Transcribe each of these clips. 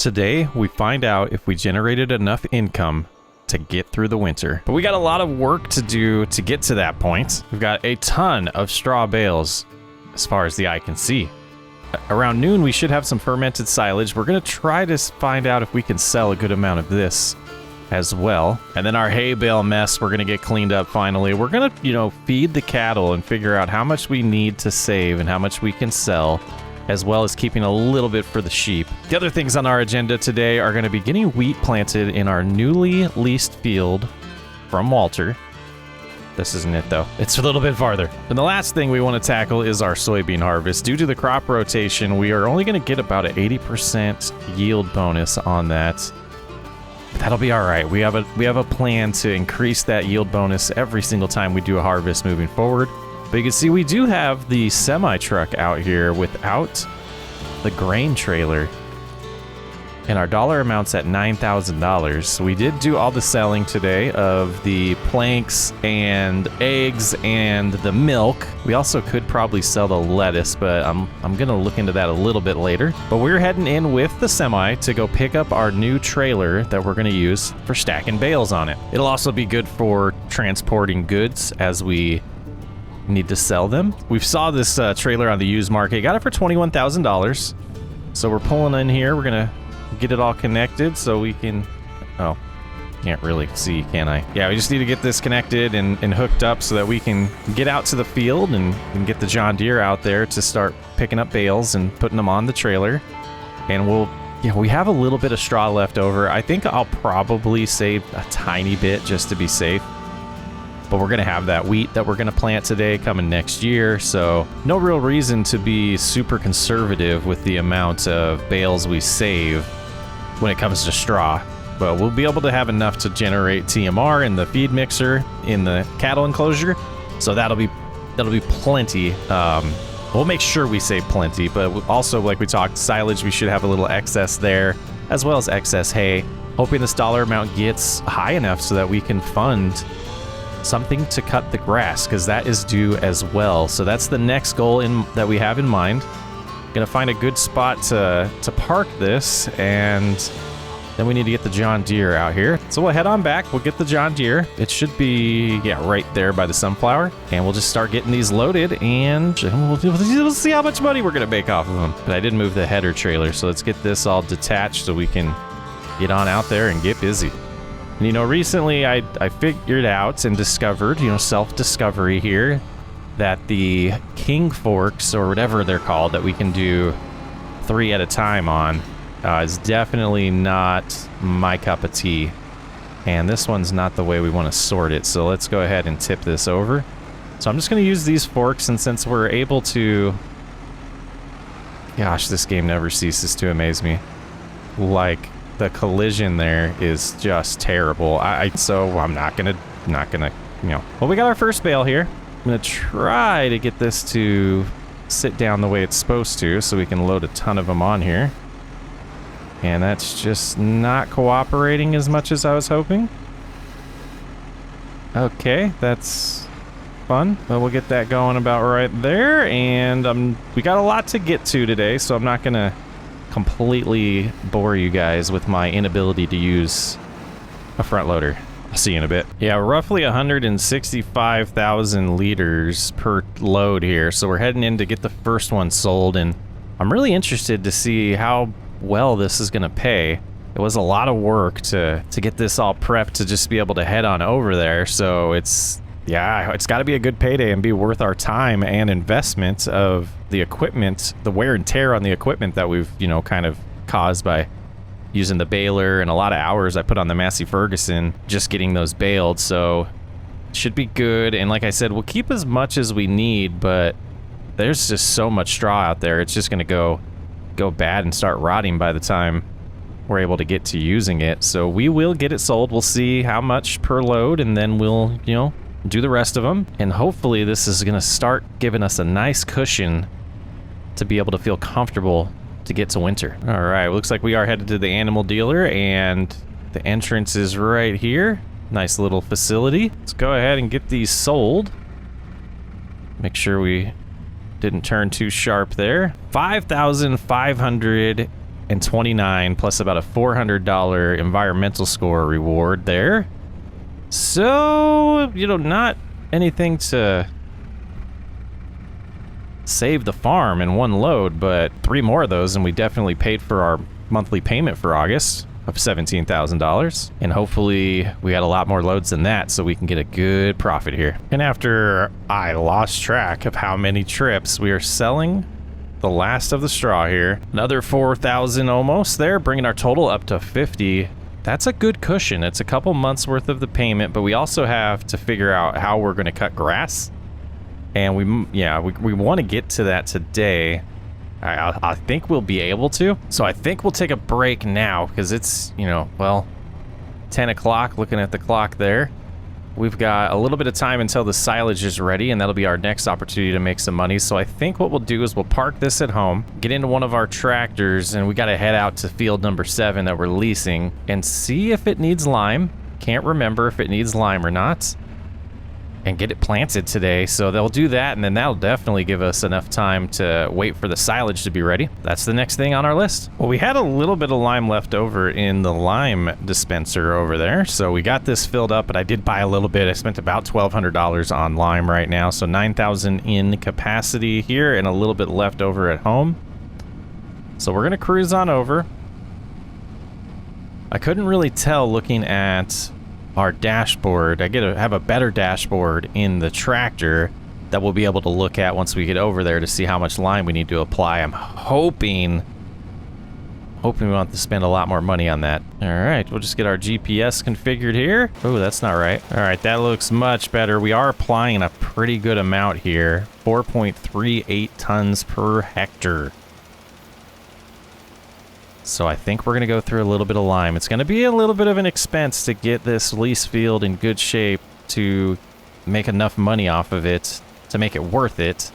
Today, we find out if we generated enough income to get through the winter. But we got a lot of work to do to get to that point. We've got a ton of straw bales as far as the eye can see. Around noon, we should have some fermented silage. We're gonna try to find out if we can sell a good amount of this as well. And then our hay bale mess, we're gonna get cleaned up finally. We're gonna, feed the cattle and figure out how much we need to save and how much we can sell, as well as keeping a little bit for the sheep. The other things on our agenda today are gonna be getting wheat planted in our newly leased field from Walter. This isn't it though. It's a little bit farther. And the last thing we want to tackle is our soybean harvest. Due to the crop rotation, we are only going to get about an 80% yield bonus on that. But that'll be all right. We have a plan to increase that yield bonus every single time we do a harvest moving forward. But you can see we do have the semi truck out here without the grain trailer. And our dollar amount's at $9,000. We did do all the selling today of the planks and eggs and the milk. We also could probably sell the lettuce, but I'm gonna look into that a little bit later. But we're heading in with the semi to go pick up our new trailer that we're gonna use for stacking bales on it. It'll also be good for transporting goods as we need to sell them. We saw this trailer on the used market, got it for $21,000. So we're pulling in here, we're gonna get it all connected so we can, oh, can't really see, can I? Yeah, we just need to get this connected and hooked up so that we can get out to the field and get the John Deere out there to start picking up bales and putting them on the trailer. And we have a little bit of straw left over. I think I'll probably save a tiny bit just to be safe. But we're gonna have that wheat that we're gonna plant today coming next year, so no real reason to be super conservative with the amount of bales we save when it comes to straw. But we'll be able to have enough to generate TMR in the feed mixer in the cattle enclosure, so that'll be plenty. We'll make sure we save plenty, but also, like we talked, silage, we should have a little excess there, as well as excess hay. Hoping this dollar amount gets high enough so that we can fund something to cut the grass, because that is due as well. So that's the next goal that we have in mind. Gonna find a good spot to park this, and then we need to get the John Deere out here. So we'll head on back, we'll get the John Deere. It should be, right there by the sunflower, and we'll just start getting these loaded, and we'll see how much money we're gonna make off of them. But I did move the header trailer, so let's get this all detached so we can get on out there and get busy. And, recently I figured out and discovered, self-discovery here, that the king forks, or whatever they're called, that we can do 3 at a time on, is definitely not my cup of tea. And this one's not the way we want to sort it, so let's go ahead and tip this over. So I'm just going to use these forks, and since we're able to... Gosh, this game never ceases to amaze me. Like, the collision there is just terrible. So I'm not gonna, Well, we got our first bale here. I'm gonna try to get this to sit down the way it's supposed to so we can load a ton of them on here. And that's just not cooperating as much as I was hoping. Okay, that's fun. But we'll get that going about right there. And we got a lot to get to today, so I'm not gonna completely bore you guys with my inability to use a front loader. I'll see you in a bit. Yeah, roughly 165,000 liters per load here. So we're heading in to get the first one sold, and I'm really interested to see how well this is gonna pay. It was a lot of work to get this all prepped to just be able to head on over there. So it's got to be a good payday and be worth our time and investment of the equipment, the wear and tear on the equipment that we've, kind of caused by using the baler, and a lot of hours I put on the Massey Ferguson just getting those baled. So it should be good. And like I said, we'll keep as much as we need, but there's just so much straw out there. It's just going to go bad and start rotting by the time we're able to get to using it. So we will get it sold. We'll see how much per load, and then we'll, do the rest of them, and hopefully this is gonna start giving us a nice cushion to be able to feel comfortable to get to winter. All right, looks like we are headed to the animal dealer, and the entrance is right here. Nice little facility. Let's go ahead and get these sold. Make sure we didn't turn too sharp there. 5,500 $129 plus about a $400 environmental score reward there. So, you know, not anything to save the farm in one load, but 3 more of those and we definitely paid for our monthly payment for August of $17,000. And hopefully we got a lot more loads than that so we can get a good profit here. And after I lost track of how many trips, we are selling the last of the straw here. Another 4,000 almost there, bringing our total up to 50. That's a good cushion. It's a couple months worth of the payment, but we also have to figure out how we're going to cut grass. And we want to get to that today. I think we'll be able to. So I think we'll take a break now because it's, you know, well, 10 o'clock, looking at the clock there. We've got a little bit of time until the silage is ready, and that'll be our next opportunity to make some money. So I think what we'll do is we'll park this at home, get into one of our tractors, and we got to head out to field number 7 that we're leasing and see if it needs lime. Can't remember if it needs lime or not. And get it planted today. So they'll do that, and then that'll definitely give us enough time to wait for the silage to be ready. That's the next thing on our list. Well, we had a little bit of lime left over in the lime dispenser over there, so we got this filled up, but I did buy a little bit. I spent about $1,200 on lime right now, so 9,000 in capacity here and a little bit left over at home. So we're gonna cruise on over. I couldn't really tell looking at our dashboard. I have a better dashboard in the tractor that we'll be able to look at once we get over there to see how much lime we need to apply. I'm hoping we want to spend a lot more money on that. All right, we'll just get our GPS configured here. Oh, that's not right. All right, that looks much better. We are applying a pretty good amount here, 4.38 tons per hectare. So I think we're going to go through a little bit of lime. It's going to be a little bit of an expense to get this lease field in good shape to make enough money off of it to make it worth it.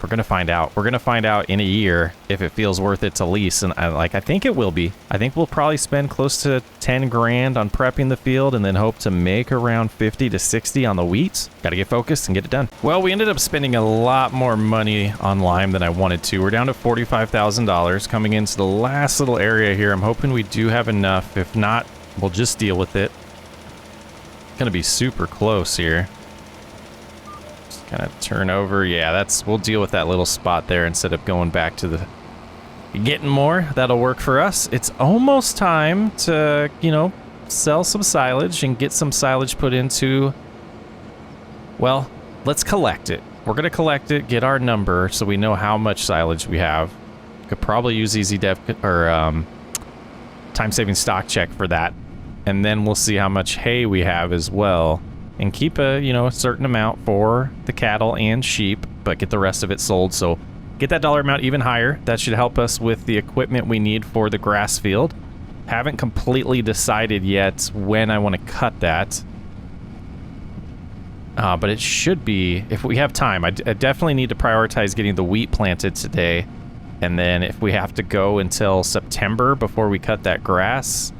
We're going to find out. We're going to find out in a year if it feels worth it to lease. And I think it will be. I think we'll probably spend close to 10 grand on prepping the field and then hope to make around 50 to 60 on the wheat. Got to get focused and get it done. Well, we ended up spending a lot more money on lime than I wanted to. We're down to $45,000 coming into the last little area here. I'm hoping we do have enough. If not, we'll just deal with it. It's going to be super close here. Kind of turn over. Yeah, we'll deal with that little spot there instead of going back to the getting more. That'll work for us. It's almost time to, you know, sell some silage and get some silage put into, well, let's collect it. We're going to collect it, get our number so we know how much silage we have. Could probably use EasyDev or time-saving stock check for that. And then we'll see how much hay we have as well. And keep a, you know, a certain amount for the cattle and sheep, but get the rest of it sold. So get that dollar amount even higher. That should help us with the equipment we need for the grass field. Haven't completely decided yet when I want to cut that. But it should be, if we have time, I definitely need to prioritize getting the wheat planted today. And then if we have to go until September before we cut that grass,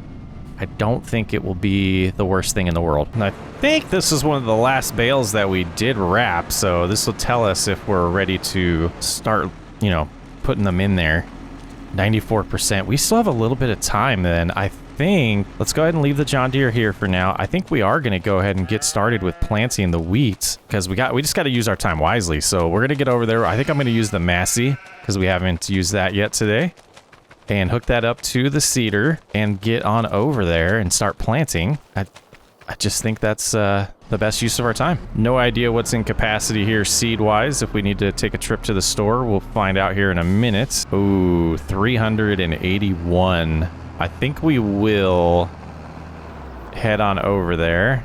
I don't think it will be the worst thing in the world. And I think this is one of the last bales that we did wrap, so this will tell us if we're ready to start, you know, putting them in there. 94%. We still have a little bit of time then. I think, let's go ahead and leave the John Deere here for now. I think we are going to go ahead and get started with planting the wheat because we just got to use our time wisely. So we're going to get over there. I think I'm going to use the Massey because we haven't used that yet today. And hook that up to the seeder and get on over there and start planting. I just think that's the best use of our time. No idea what's in capacity here seed-wise. If we need to take a trip to the store, we'll find out here in a minute. Ooh, 381. I think we will head on over there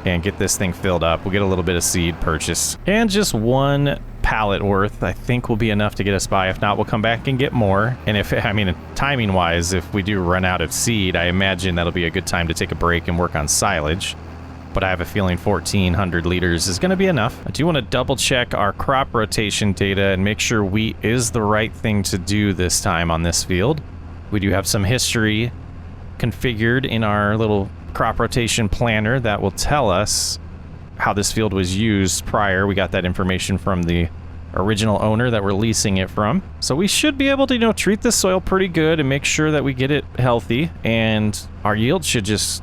and get this thing filled up. We'll get a little bit of seed purchased. And just one pallet worth, I think, will be enough to get us by. If not, we'll come back and get more. And if, I mean, timing wise, if we do run out of seed, I imagine that'll be a good time to take a break and work on silage. But I have a feeling 1,400 liters is going to be enough. I do want to double check our crop rotation data and make sure wheat is the right thing to do this time on this field. We do have some history configured in our little crop rotation planner that will tell us how this field was used prior. We got that information from the original owner that we're leasing it from. So we should be able to, you know, treat this soil pretty good and make sure that we get it healthy, and our yield should just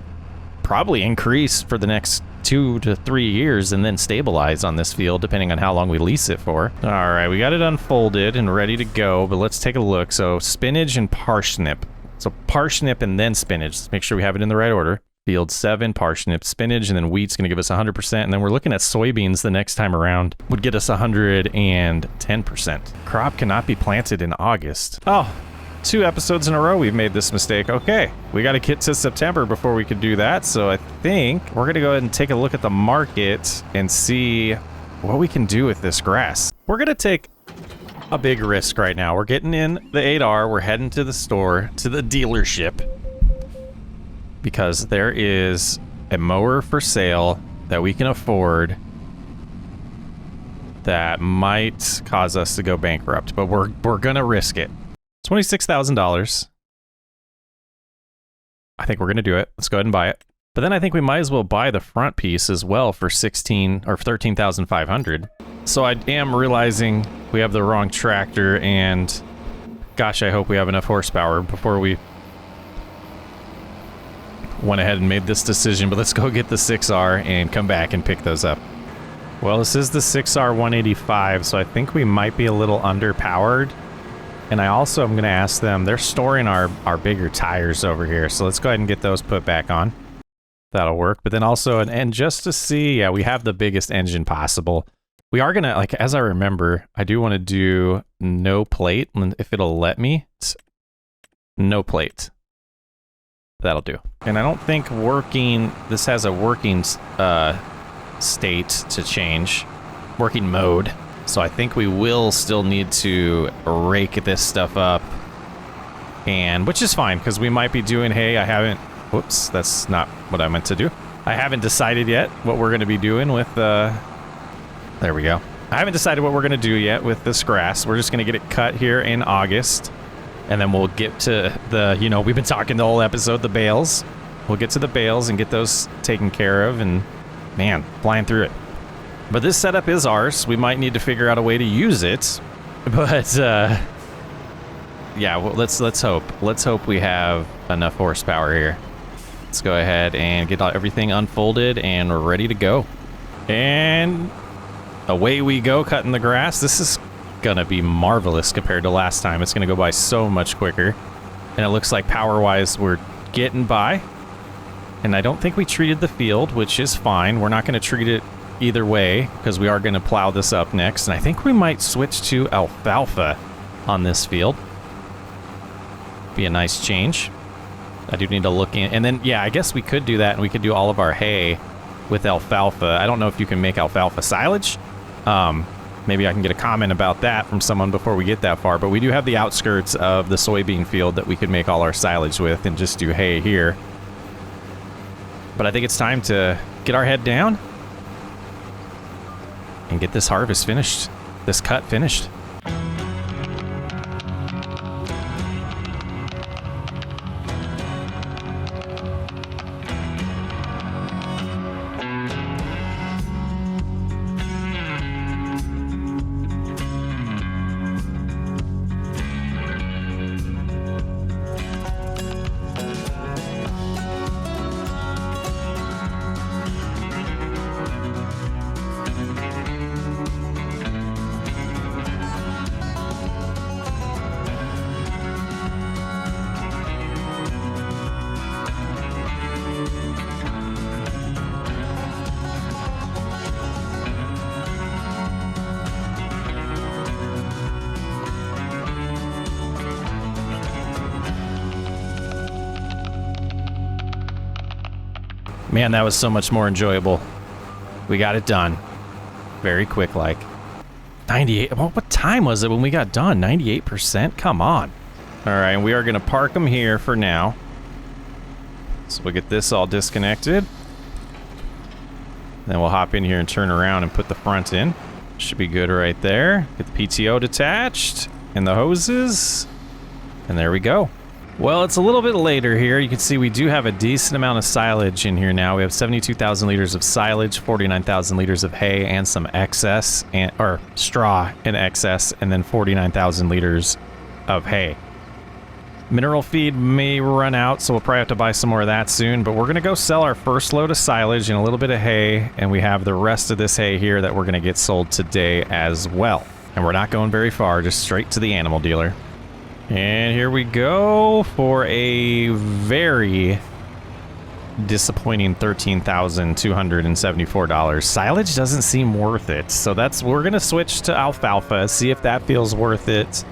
probably increase for the next 2 to 3 years and then stabilize on this field depending on how long we lease it for. All right, we got it unfolded and ready to go, but let's take a look. So spinach and parsnip. So parsnip and then spinach. Let's make sure we have it in the right order. Field 7, parsnip, spinach, and then wheat's gonna give us 100%, and then we're looking at soybeans the next time around would get us 110%. Crop cannot be planted in August. Oh, 2 episodes in a row we've made this mistake. Okay, we got to get to September before we could do that, so I think we're gonna go ahead and take a look at the market and see what we can do with this grass. We're gonna take a big risk right now. We're getting in the 8R, we're heading to the store, to the dealership, because there is a mower for sale that we can afford that might cause us to go bankrupt, but we're gonna risk it. $26,000. I think we're gonna do it. Let's go ahead and buy it. But then I think we might as well buy the front piece as well for 16 or 13,500. So I am realizing we have the wrong tractor, and gosh, I hope we have enough horsepower before we went ahead and made this decision. But let's go get the 6R and come back and pick those up. Well, this is the 6R 185, so I think we might be a little underpowered. And I also am going to ask them, they're storing our bigger tires over here, so let's go ahead and get those put back on. That'll work. But then also, and just to see, yeah, we have the biggest engine possible. We are going to, like, as I remember, I do want to do no plate, if it'll let me. No plate. That'll do. And I don't think this has a working state to change, working mode. So I think we will still need to rake this stuff up, and which is fine, because we might be doing, hey, I haven't, whoops, that's not what I meant to do. I haven't decided yet what we're going to be doing with, there we go. I haven't decided what we're going to do yet with this grass. We're just going to get it cut here in August. And then we'll get to the, you know, we've been talking the whole episode, the bales. We'll get to the bales and get those taken care of, and man, flying through it. But this setup is ours. We might need to figure out a way to use it. But, yeah, well, let's hope. Let's hope we have enough horsepower here. Let's go ahead and get everything unfolded, and we're ready to go. And away we go, cutting the grass. This is gonna be marvelous compared to last time. It's gonna go by so much quicker, and it looks like power-wise we're getting by. And I don't think we treated the field, which is fine. We're not gonna treat it either way because we are gonna plow this up next, and I think we might switch to alfalfa on this field. Be a nice change. I do need to look in, and then yeah, I guess we could do that, and we could do all of our hay with alfalfa. I don't know if you can make alfalfa silage. Maybe I can get a comment about that from someone before we get that far, but we do have the outskirts of the soybean field that we could make all our silage with and just do hay here. But I think it's time to get our head down and get this harvest finished, this cut finished. Man, that was so much more enjoyable. We got it done. Very quick, like. 98, well, what time was it when we got done? 98%? Come on. All right, and we are gonna park them here for now. So we'll get this all disconnected. Then we'll hop in here and turn around and put the front in. Should be good right there. Get the PTO detached and the hoses. And there we go. Well, it's a little bit later here. You can see we do have a decent amount of silage in here now. We have 72,000 liters of silage, 49,000 liters of hay, and some excess, or straw in excess, and then 49,000 liters of hay. Mineral feed may run out, so we'll probably have to buy some more of that soon, but we're going to go sell our first load of silage and a little bit of hay, and we have the rest of this hay here that we're going to get sold today as well. And we're not going very far, just straight to the animal dealer. And here we go for a very disappointing $13,274. Silage doesn't seem worth it, so we're gonna switch to alfalfa, see if that feels worth it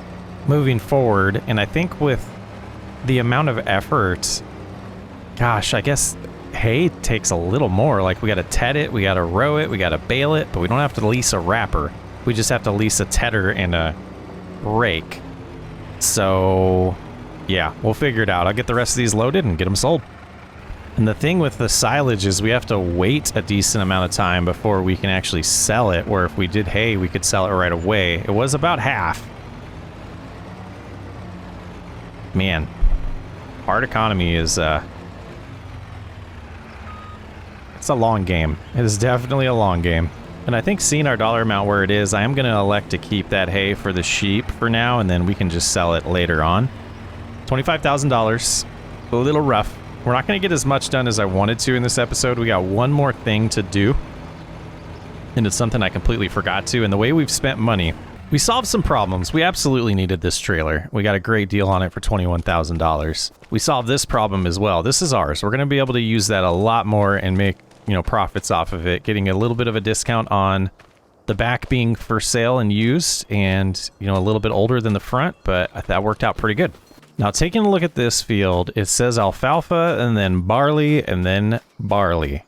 moving forward. And I think with the amount of effort, gosh, I guess hay takes a little more. Like, we gotta ted it, we gotta row it, we gotta bale it, but we don't have to lease a wrapper. We just have to lease a tedder and a rake. So, yeah, we'll figure it out. I'll get the rest of these loaded and get them sold. And the thing with the silage is we have to wait a decent amount of time before we can actually sell it, where if we did hay, we could sell it right away. It was about half. Man, hard economy is, it's a long game. It is definitely a long game. And I think seeing our dollar amount where it is, I am going to elect to keep that hay for the sheep for now, and then we can just sell it later on. $25,000, a little rough. We're not going to get as much done as I wanted to in this episode. We got one more thing to do, and it's something I completely forgot to. And the way we've spent money, we solved some problems. We absolutely needed this trailer. We got a great deal on it for $21,000. We solved this problem as well. This is ours. We're going to be able to use that a lot more and make, you know, profits off of it, getting a little bit of a discount on the back being for sale and used, and, you know, a little bit older than the front, but that worked out pretty good. Now, taking a look at this field, it says alfalfa and then barley and then barley.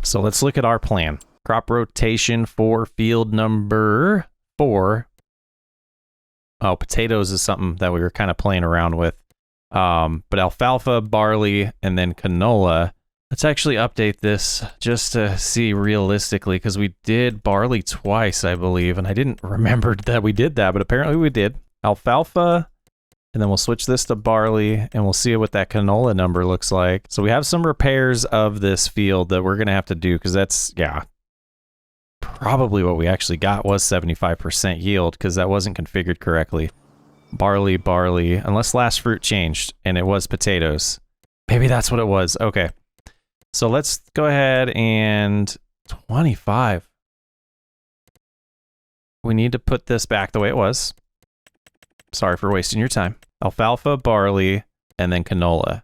So let's look at our plan. Crop rotation for field number 4. Oh, potatoes is something that we were kind of playing around with. But alfalfa, barley, and then canola. Let's actually update this just to see realistically, because we did barley twice, I believe, and I didn't remember that we did that, but apparently we did. Alfalfa, and then we'll switch this to barley, and we'll see what that canola number looks like. So we have some repairs of this field that we're going to have to do, because that's, yeah, probably what we actually got was 75% yield, because that wasn't configured correctly. Barley, barley, unless last fruit changed, and it was potatoes. Maybe that's what it was. Okay. So let's go ahead and 25. We need to put this back the way it was. Sorry for wasting your time. Alfalfa, barley, and then canola,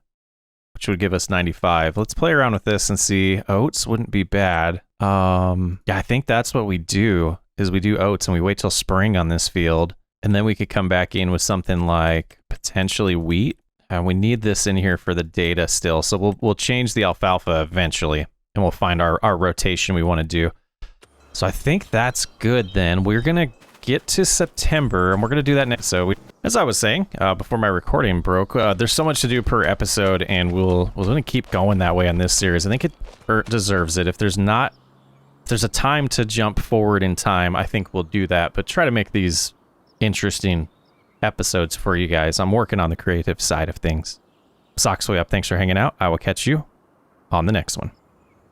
which would give us 95. Let's play around with this and see. Oats wouldn't be bad. Yeah, I think that's what we do, is we do oats and we wait till spring on this field, and then we could come back in with something like potentially wheat. And we need this in here for the data still, so we'll change the alfalfa eventually, and we'll find our rotation we want to do. So I think that's good then. We're going to get to September, and we're going to do that next. So as I was saying, before my recording broke, there's so much to do per episode, and we're going to keep going that way on this series. I think it deserves it. If there's a time to jump forward in time, I think we'll do that, but try to make these interesting episodes for you guys. I'm working on the creative side of things. Socks way up. Thanks for hanging out. I will catch you on the next one.